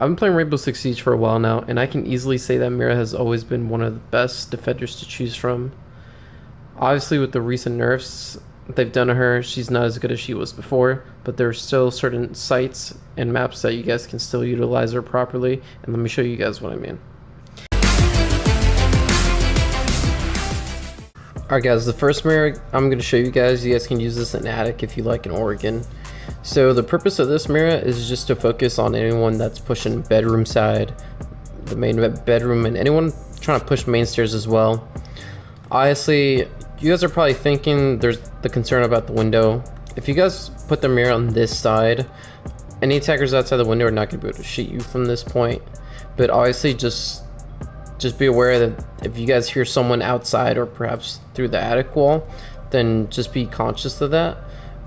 I've been playing Rainbow Six Siege for a while now, and I can easily say that MIRA has always been one of the best defenders to choose from. Obviously, with the recent nerfs they've done to her, she's not as good as she was before, but there are still certain sites and maps that you guys can still utilize her properly, and let me show you guys what I mean. Alright guys, the first mirror I'm going to show you guys can use this in Attic if you like in Oregon. So the purpose of this mirror is just to focus on anyone that's pushing bedroom side, the main bedroom, and anyone trying to push main stairs as well. Honestly, you guys are probably thinking there's the concern about the window. If you guys put the mirror on this side, any attackers outside the window are not going to be able to shoot you from this point. But obviously just be aware that if you guys hear someone outside or perhaps through the attic wall, then just be conscious of that.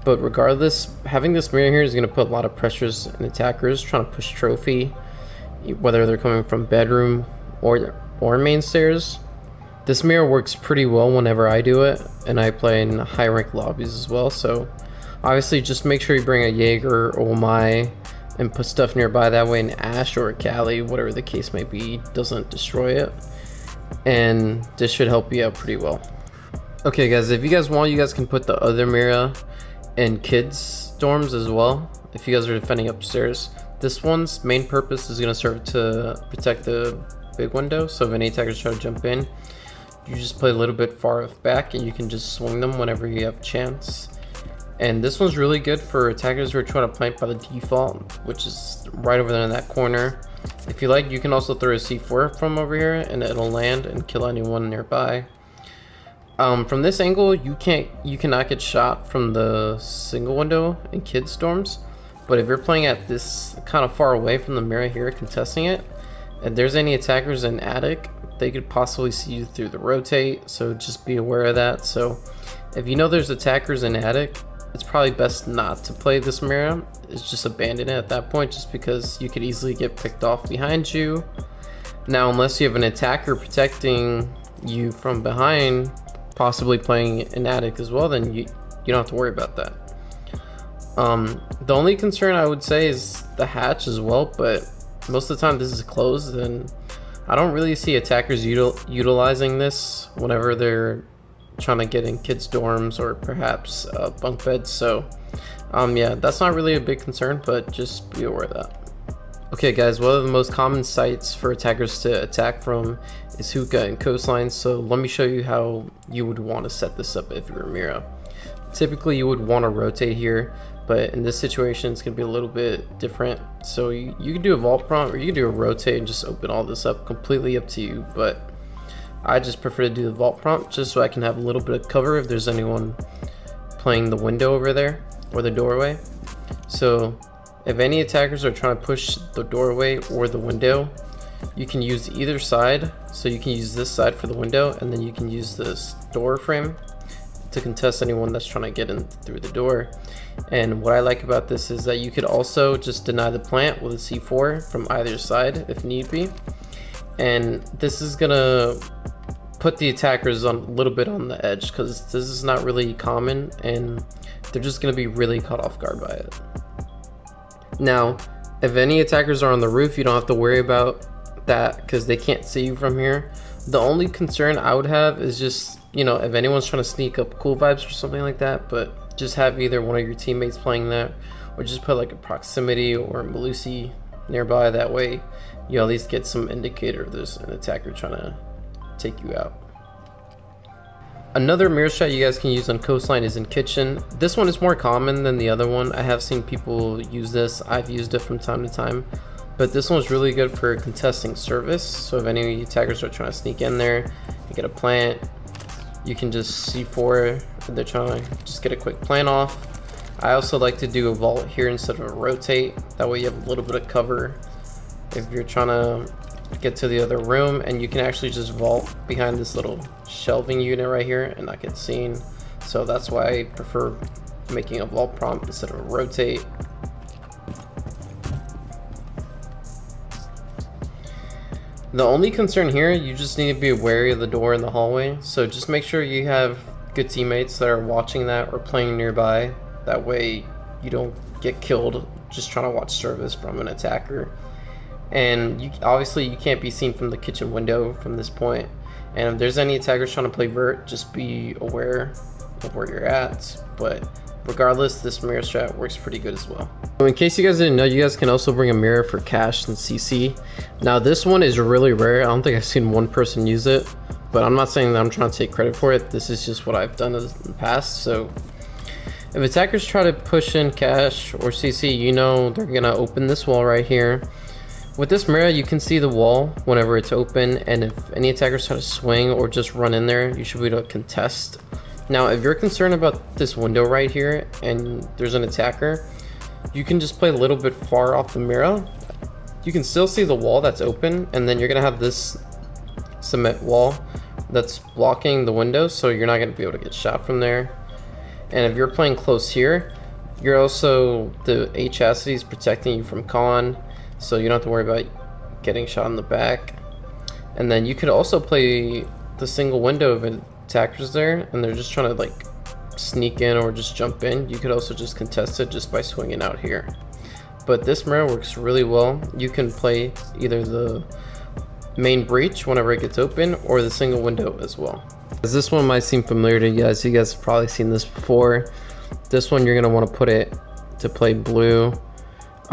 But regardless, having this mirror here is going to put a lot of pressures on attackers trying to push trophy, whether they're coming from bedroom or main stairs. This mirror works pretty well whenever I do it, and I play in high rank lobbies as well. So obviously just make sure you bring a Jaeger or my and put stuff nearby, that way an Ash or a Cali, whatever the case may be, doesn't destroy it, and this should help you out pretty well. Okay guys, if you guys want, you guys can put the other mirror in kids dorms as well if you guys are defending upstairs. This one's main purpose is going to serve to protect the big window, so if any attackers try to jump in, you just play a little bit far back and you can just swing them whenever you have a chance. And this one's really good for attackers who are trying to plant by the default, which is right over there in that corner. If you like, you can also throw a C4 from over here and it'll land and kill anyone nearby. From this angle, you cannot get shot from the single window in kids dorms, but if you're playing at this kind of far away from the mirror here contesting it, and there's any attackers in attic, they could possibly see you through the rotate, so just be aware of that. So if you know there's attackers in attic, it's probably best not to play this mirror. It's just abandon it at that point, just because you could easily get picked off behind you. Now, unless you have an attacker protecting you from behind, possibly playing an attic as well, then you don't have to worry about that. The only concern I would say is the hatch as well, but most of the time this is closed, and I don't really see attackers utilizing this whenever they're trying to get in kids dorms or perhaps bunk beds. So yeah, that's not really a big concern, but just be aware of that. Okay guys, one of the most common sites for attackers to attack from is hookah and coastline, so let me show you how you would want to set this up if you're MIRA. Typically you would want to rotate here, but in this situation it's going to be a little bit different. So you can do a vault prompt or you can do a rotate and just open all this up, completely up to you, but I just prefer to do the vault prompt just so I can have a little bit of cover if there's anyone playing the window over there or the doorway. So if any attackers are trying to push the doorway or the window, you can use either side. So you can use this side for the window, and then you can use this door frame to contest anyone that's trying to get in through the door. And what I like about this is that you could also just deny the plant with a C4 from either side if need be. And this is gonna put the attackers on a little bit on the edge, because this is not really common and they're just gonna be really caught off guard by it. Now, if any attackers are on the roof, you don't have to worry about that because they can't see you from here. The only concern I would have is just, you know, if anyone's trying to sneak up cool vibes or something like that, but just have either one of your teammates playing that or just put like a proximity or a Melusi nearby. That way you at least get some indicator if there's an attacker trying to take you out. Another mirror shot you guys can use on Coastline is in kitchen. This one is more common than the other one. I have seen people use this. I've used it from time to time, but this one's really good for contesting service. So if any attackers are trying to sneak in there and get a plant, you can just C4 if they're trying to just get a quick plant off. I also like to do a vault here instead of a rotate. That way you have a little bit of cover if you're trying to get to the other room, and you can actually just vault behind this little shelving unit right here and not get seen. So that's why I prefer making a vault prompt instead of a rotate. The only concern here, you just need to be wary of the door in the hallway, so just make sure you have good teammates that are watching that or playing nearby. That way you don't get killed just trying to watch service from an attacker. and obviously you can't be seen from the kitchen window from this point. And if there's any attackers trying to play vert, just be aware of where you're at. But regardless, this mirror strat works pretty good as well. So in case you guys didn't know, you guys can also bring a mirror for cash and CC. Now this one is really rare. I don't think I've seen one person use it, but I'm not saying that I'm trying to take credit for it. This is just what I've done in the past. So if attackers try to push in cash or CC, you know they're gonna open this wall right here. With this MIRA, you can see the wall whenever it's open, and if any attackers try to swing or just run in there, you should be able to contest. Now, if you're concerned about this window right here and there's an attacker, you can just play a little bit far off the MIRA. You can still see the wall that's open, and then you're gonna have this cement wall that's blocking the window, so you're not gonna be able to get shot from there. And if you're playing close here, you're also, the H chassis is protecting you from con, so you don't have to worry about getting shot in the back. And then you could also play the single window of attackers there, and they're just trying to like sneak in or just jump in. You could also just contest it just by swinging out here. But this mirror works really well. You can play either the main breach whenever it gets open or the single window as well. As this one might seem familiar to you guys have probably seen this before. This one you're gonna want to put it to play blue.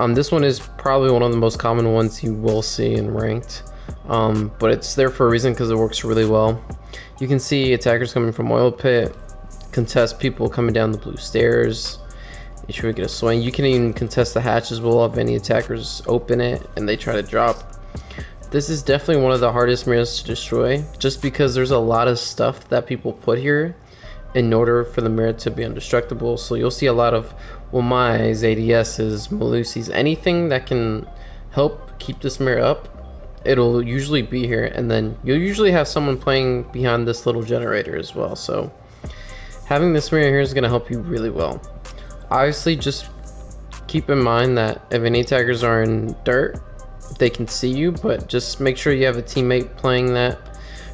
This one is probably one of the most common ones you will see in ranked, but it's there for a reason because it works really well. You can see attackers coming from oil pit, contest people coming down the blue stairs. You should get a swing. You can even contest the hatch as well if any attackers open it and they try to drop. This is definitely one of the hardest mirrors to destroy, just because there's a lot of stuff that people put here in order for the mirror to be indestructible. So you'll see a lot of Womais, ADSs, Malusis, anything that can help keep this mirror up, it'll usually be here. And then you'll usually have someone playing behind this little generator as well. So having this mirror here is going to help you really well. Obviously, just keep in mind that if any attackers are in dirt, they can see you, but just make sure you have a teammate playing that,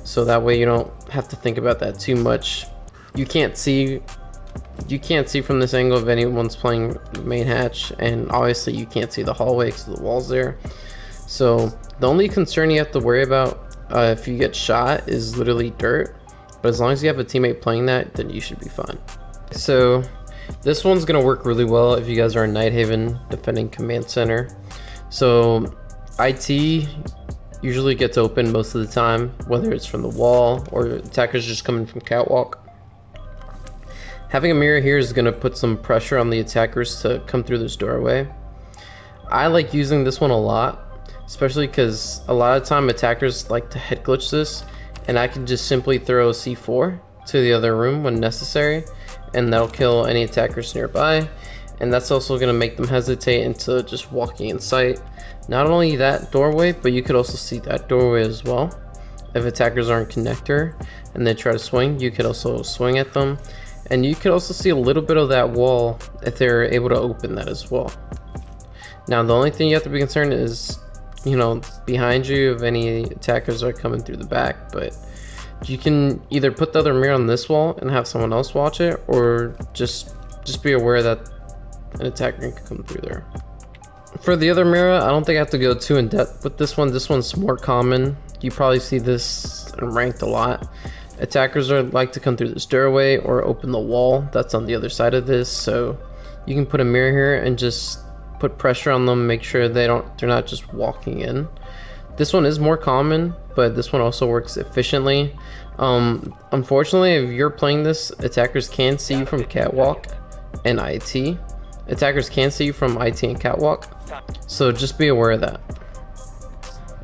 so that way you don't have to think about that too much. You can't see from this angle if anyone's playing main hatch, and obviously you can't see the hallway because the wall's there. So the only concern you have to worry about if you get shot is literally dirt, but as long as you have a teammate playing that, then you should be fine. So this one's gonna work really well if you guys are in Nighthaven defending command center. So IT usually gets open most of the time, whether it's from the wall or attackers just coming from catwalk. Having a mirror here is going to put some pressure on the attackers to come through this doorway. I like using this one a lot, especially because a lot of time attackers like to head glitch this, and I can just simply throw a C4 to the other room when necessary, and that'll kill any attackers nearby. And that's also going to make them hesitate into just walking in sight. Not only that doorway, but you could also see that doorway as well. If attackers are in connector and they try to swing, you could also swing at them. And you could also see a little bit of that wall if they're able to open that as well. Now the only thing you have to be concerned is, you know, behind you if any attackers are coming through the back. But you can either put the other mirror on this wall and have someone else watch it, or just be aware that an attacker can come through there. For the other MIRA, I don't think I have to go too in depth with this one. This one's more common. You probably see this in ranked a lot. Attackers like to come through this doorway or open the wall that's on the other side of this. So you can put a mirror here and just put pressure on them, make sure they're not just walking in. This one is more common, but this one also works efficiently. Unfortunately, if you're playing this, attackers can see you from catwalk and IT. Attackers can see you from IT and catwalk, so just be aware of that.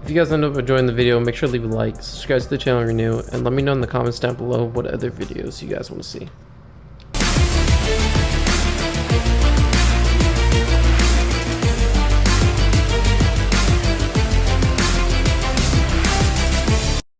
If you guys end up enjoying the video, make sure to leave a like, subscribe to the channel if you're new, and let me know in the comments down below what other videos you guys want to see.